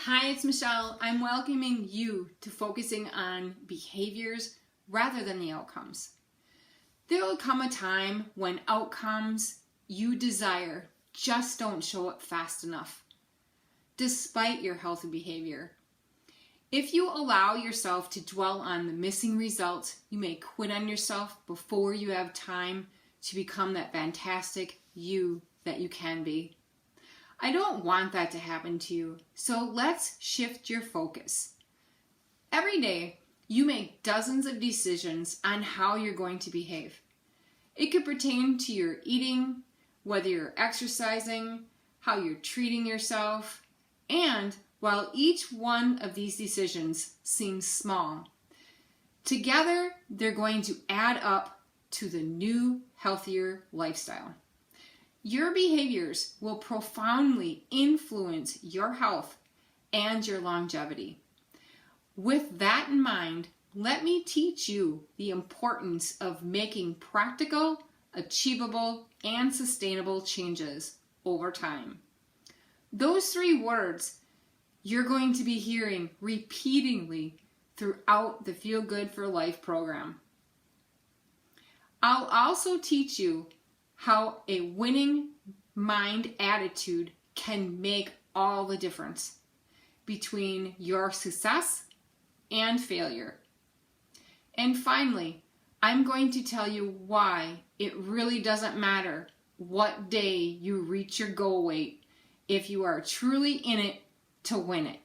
Hi, it's Michelle. I'm welcoming you to focusing on behaviors rather than the outcomes. There will come a time when outcomes you desire just don't show up fast enough, despite your healthy behavior. If you allow yourself to dwell on the missing results, you may quit on yourself before you have time to become that fantastic you that you can be. I don't want that to happen to you, so let's shift your focus. Every day, you make dozens of decisions on how you're going to behave. It could pertain to your eating, whether you're exercising, how you're treating yourself, and while each one of these decisions seems small, together they're going to add up to the new, healthier lifestyle. Your behaviors will profoundly influence your health and your longevity. With that in mind, let me teach you the importance of making practical, achievable, and sustainable changes over time. Those three words you're going to be hearing repeatedly throughout the Feel Good for Life program. I'll also teach you how a winning mind attitude can make all the difference between your success and failure. And finally, I'm going to tell you why it really doesn't matter what day you reach your goal weight if you are truly in it to win it.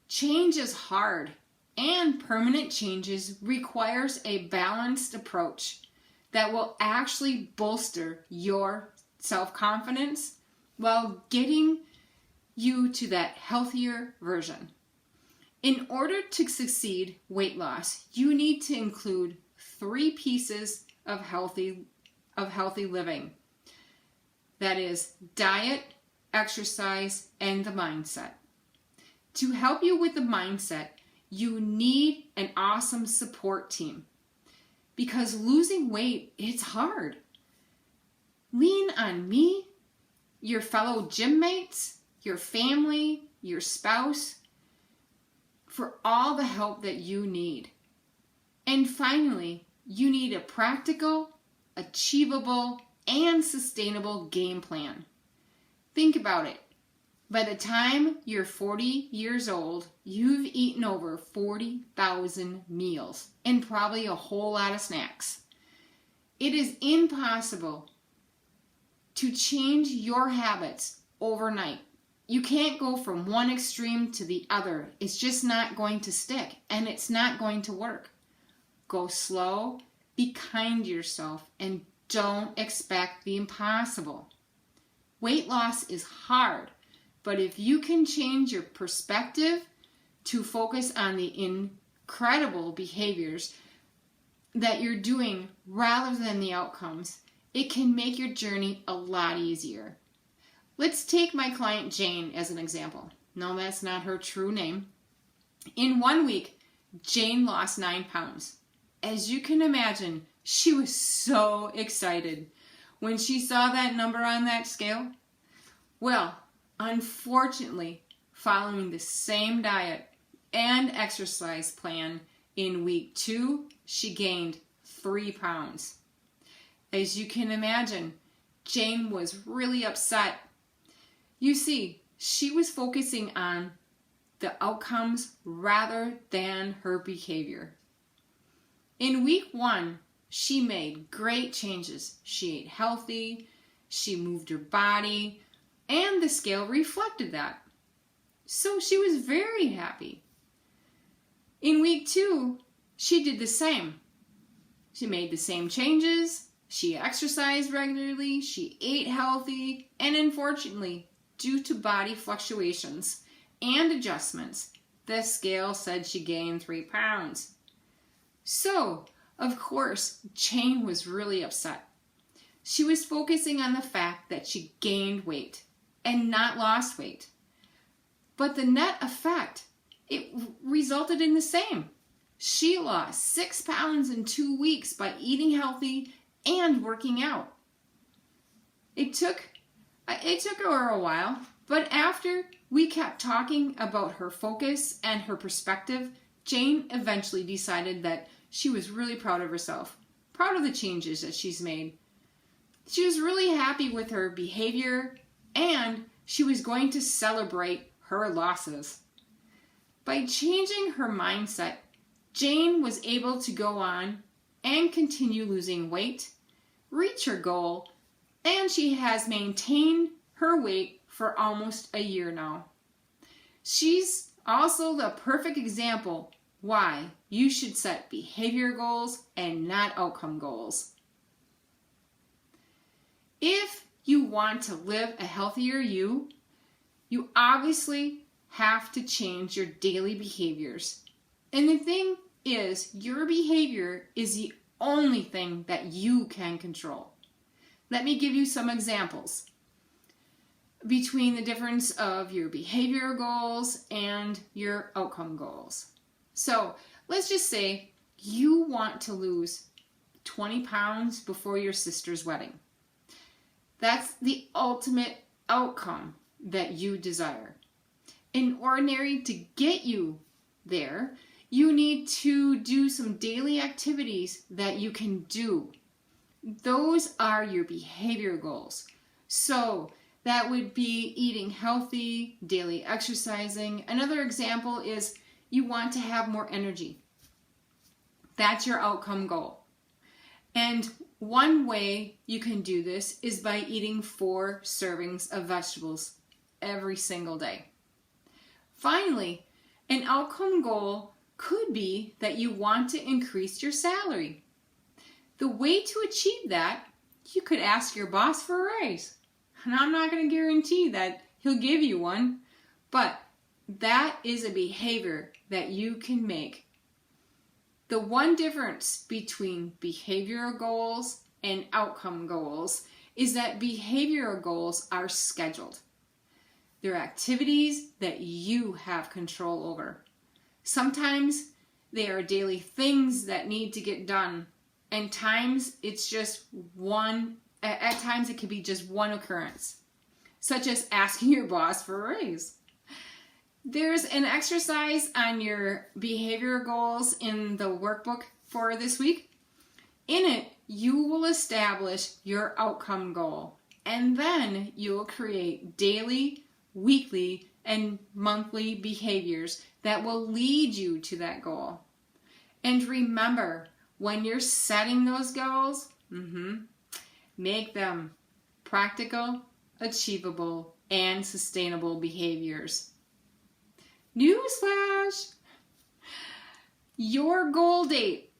Change is hard, and permanent changes requires a balanced approach that will actually bolster your self-confidence while getting you to that healthier version. In order to succeed weight loss, you need to include 3 pieces of healthy living. That is diet, exercise, and the mindset. To help you with the mindset, you need an awesome support team. Because losing weight, it's hard. Lean on me, your fellow gym mates, your family, your spouse, for all the help that you need. And finally, you need a practical, achievable, and sustainable game plan. Think about it. By the time you're 40 years old, you've eaten over 40,000 meals and probably a whole lot of snacks. It is impossible to change your habits overnight. You can't go from one extreme to the other. It's just not going to stick, and it's not going to work. Go slow, be kind to yourself, and don't expect the impossible. Weight loss is hard. But if you can change your perspective to focus on the incredible behaviors that you're doing rather than the outcomes, it can make your journey a lot easier. Let's take my client Jane as an example. No, that's not her true name. In 1 week, Jane lost 9 pounds. As you can imagine, she was so excited when she saw that number on that scale. Well, unfortunately, following the same diet and exercise plan, in week 2, she gained 3 pounds. As you can imagine, Jane was really upset. You see, she was focusing on the outcomes rather than her behavior. In week 1, she made great changes. She ate healthy, she moved her body, and the scale reflected that. So she was very happy. In week 2, she did the same. She made the same changes, she exercised regularly, she ate healthy, and unfortunately, due to body fluctuations and adjustments, the scale said she gained 3 pounds. So, of course, Jane was really upset. She was focusing on the fact that she gained weight and not lost weight. But the net effect, it resulted in the same. She lost 6 pounds in 2 weeks by eating healthy and working out. It took her a while, But after we kept talking about her focus and her perspective, Jane eventually decided that she was really proud of herself, proud of the changes that she's made. She was really happy with her behavior, and she was going to celebrate her losses. By changing her mindset, Jane was able to go on and continue losing weight, reach her goal, and she has maintained her weight for almost a year now. She's also the perfect example why you should set behavior goals and not outcome goals. If you want to live a healthier you obviously have to change your daily behaviors. And the thing is, your behavior is the only thing that you can control. Let me give you some examples between the difference of your behavior goals and your outcome goals. So let's just say you want to lose 20 pounds before your sister's wedding. That's the ultimate outcome that you desire. In order to get you there, you need to do some daily activities that you can do. Those are your behavior goals. So that would be eating healthy, daily exercising. Another example is you want to have more energy. That's your outcome goal. And one way you can do this is by eating 4 servings of vegetables every single day. Finally, an outcome goal could be that you want to increase your salary. The way to achieve that, you could ask your boss for a raise. And I'm not going to guarantee that he'll give you one, but that is a behavior that you can make. The one difference between behavioral goals and outcome goals is that behavioral goals are scheduled. They're activities that you have control over. Sometimes they are daily things that need to get done, and times it's just one. At times it could be just one occurrence, such as asking your boss for a raise. There's an exercise on your behavior goals in the workbook for this week. In it, you will establish your outcome goal, and then you will create daily, weekly, and monthly behaviors that will lead you to that goal. And remember, when you're setting those goals, make them practical, achievable, and sustainable behaviors. Newsflash! Your goal date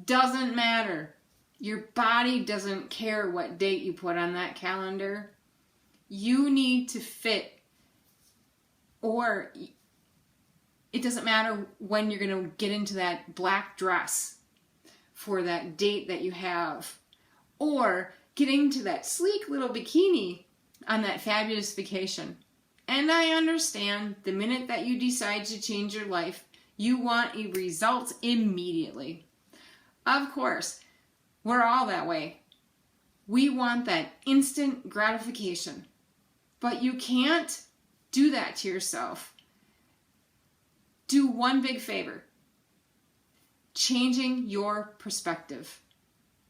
doesn't matter. Your body doesn't care what date you put on that calendar. You need to fit, or it doesn't matter when you're going to get into that black dress for that date that you have, or getting to that sleek little bikini on that fabulous vacation. And I understand the minute that you decide to change your life, you want a result immediately. Of course, we're all that way. We want that instant gratification. But you can't do that to yourself. Do one big favor. Changing your perspective.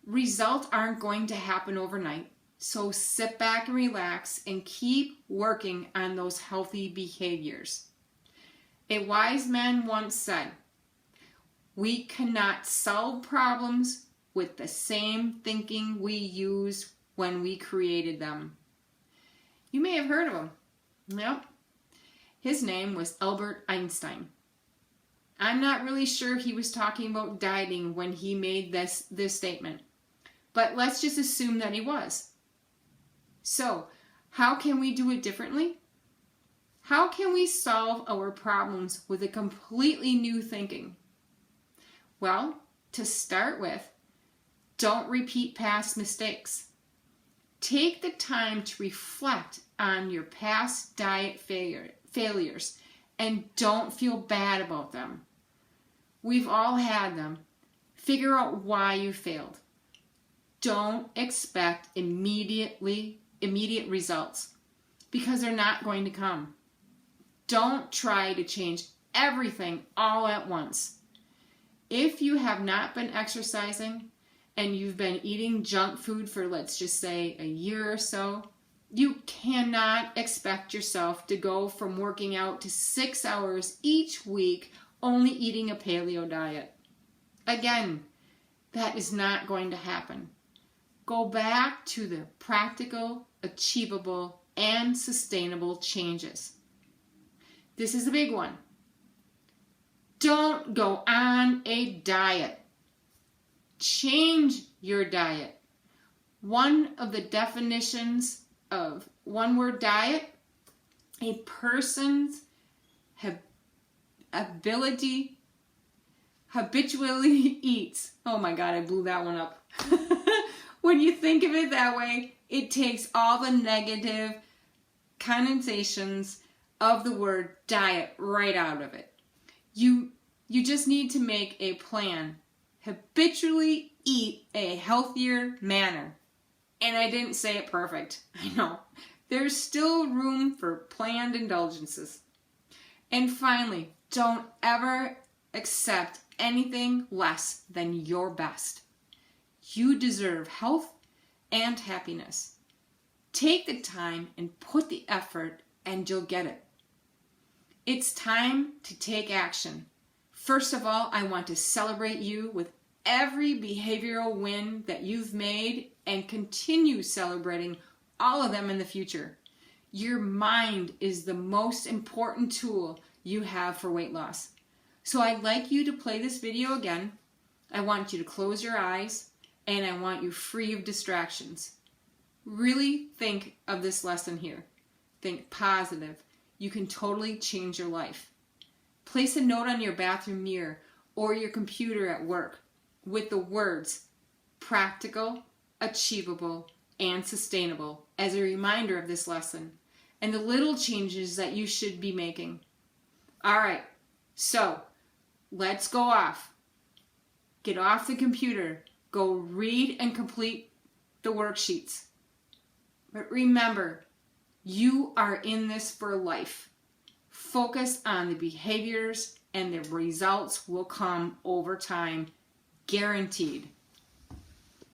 Results aren't going to happen overnight. So sit back and relax and keep working on those healthy behaviors. A wise man once said, "We cannot solve problems with the same thinking we used when we created them." You may have heard of him. Yep. His name was Albert Einstein. I'm not really sure he was talking about dieting when he made this statement, but let's just assume that he was. So, how can we do it differently? How can we solve our problems with a completely new thinking? Well, to start with, don't repeat past mistakes. Take the time to reflect on your past diet failures and don't feel bad about them. We've all had them. Figure out why you failed. Don't expect immediate results. because they're not going to come. Don't try to change everything all at once. If you have not been exercising and you've been eating junk food for, let's just say, a year or so, you cannot expect yourself to go from working out to 6 hours each week only eating a paleo diet. Again, that is not going to happen. Go back to the practical, achievable, and sustainable changes. This is a big one. Don't go on a diet. Change your diet. One of the definitions of one-word diet, a person's habitually eats. Oh my God, I blew that one up. When you think of it that way, it takes all the negative connotations of the word diet right out of it. You just need to make a plan. Habitually eat a healthier manner. And I didn't say it perfect. I know. There's still room for planned indulgences. And finally, don't ever accept anything less than your best. You deserve health and happiness. Take the time and put the effort, and you'll get it. It's time to take action. First of all, I want to celebrate you with every behavioral win that you've made and continue celebrating all of them in the future. Your mind is the most important tool you have for weight loss. So I'd like you to play this video again. I want you to close your eyes, and I want you free of distractions. Really think of this lesson here. Think positive. You can totally change your life. Place a note on your bathroom mirror or your computer at work with the words practical, achievable, and sustainable as a reminder of this lesson and the little changes that you should be making. All right, so let's go off. Get off the computer. Go read and complete the worksheets. But remember, you are in this for life. Focus on the behaviors and the results will come over time, guaranteed.